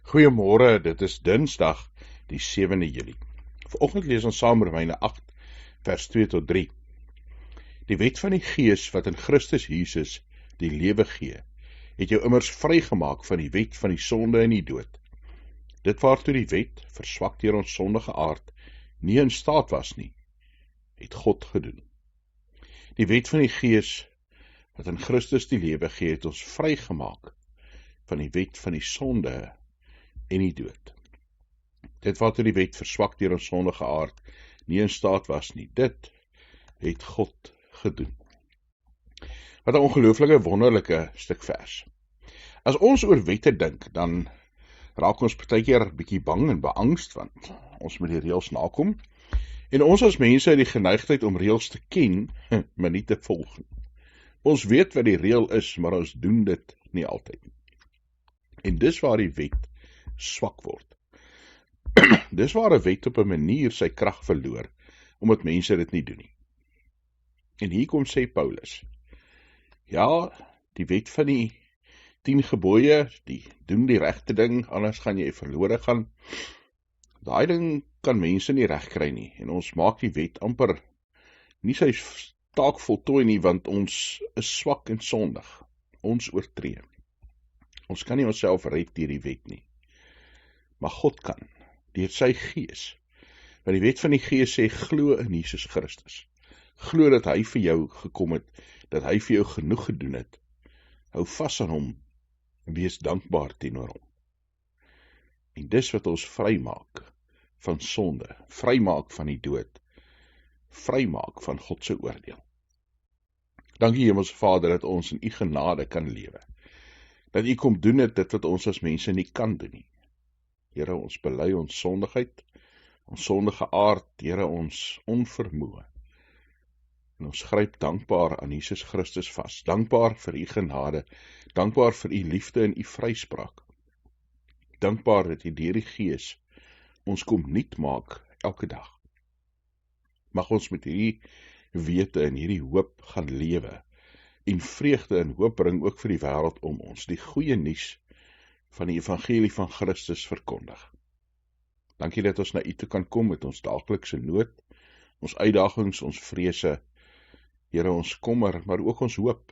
Goeiemôre, dit is Dinsdag, die 7de Julie. Vanoggend lees ons saam Romeine 8, vers 2 tot 3. Die wet van die Gees wat in Christus Jesus die lewe gee, het jou immers vrygemaak van die wet van die sonde en die dood. Dit waartoe die wet, verswak deur ons sondige aard, nie in staat was nie, het God gedoen. Die wet van die Gees wat in Christus die lewe gee, het ons vrygemaak van die wet van die sonde en die dood. Dit wat die wet verswak deur ons sondige aard nie in staat was nie, dit het God gedoen. Wat 'n ongelooflike wonderlike stuk vers. As ons oor wette dink, dan raak ons partykeer bietjie bang en beangst, want ons moet die reëls nakom, en ons as mense het die geneigtheid om reëls te ken, maar nie te volg nie. Ons weet wat die reël is, maar ons doen dit nie altyd nie. En dis waar die wet swak word. Dis waar 'n wet op 'n manier sy krag verloor, omdat mense dit nie doen nie. En hier kom sê Paulus, ja, die wet van die 10 gebooie, die doen die regte ding, anders gaan jy verlore gaan. Daai ding kan mense nie reg kry nie, en ons maak die wet amper nie sy taak voltooi nie, want ons is swak en sondig. Ons oortree. Ons kan nie onsself red deur die wet nie. Maar God kan, deur sy Gees. Want die wet van die Gees sê, glo in Jesus Christus. Glo dat hy vir jou gekom het, dat hy vir jou genoeg gedoen het. Hou vas aan hom, en wees dankbaar teenoor hom. En dis wat ons vrymaak van sonde, vrymaak van die dood, vrymaak van God se oordeel. Dankie Hemelse Vader, dat ons in u genade kan lewe. Dat u kom doen het dit wat ons as mense nie kan doen nie. Here, ons bely ons sondigheid, ons sondige aard, Here, ons onvermoë. En ons gryp dankbaar aan Jesus Christus vas, dankbaar vir u genade, dankbaar vir u liefde en u vryspraak. Dankbaar dat u deur die Gees ons kom nuut maak elke dag. Mag ons met hierdie wete en hierdie hoop gaan lewe, en vreugde en hoop bring ook vir die wêreld om ons, die goeie nuus van die evangelie van Christus verkondig. Dankie dat ons na u toe kan kom met ons daaglikse nood, ons uitdagings, ons vrese, Here, ons kommer, maar ook ons hoop,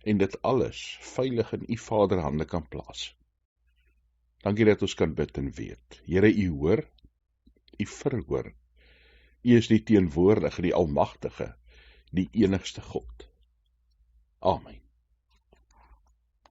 en dit alles veilig in u Vaderhande kan plaas. Dankie dat ons kan bid en weet, Here, u hoor, u verhoor, u is die teenwoordige, die almagtige, die enigste God. Amen.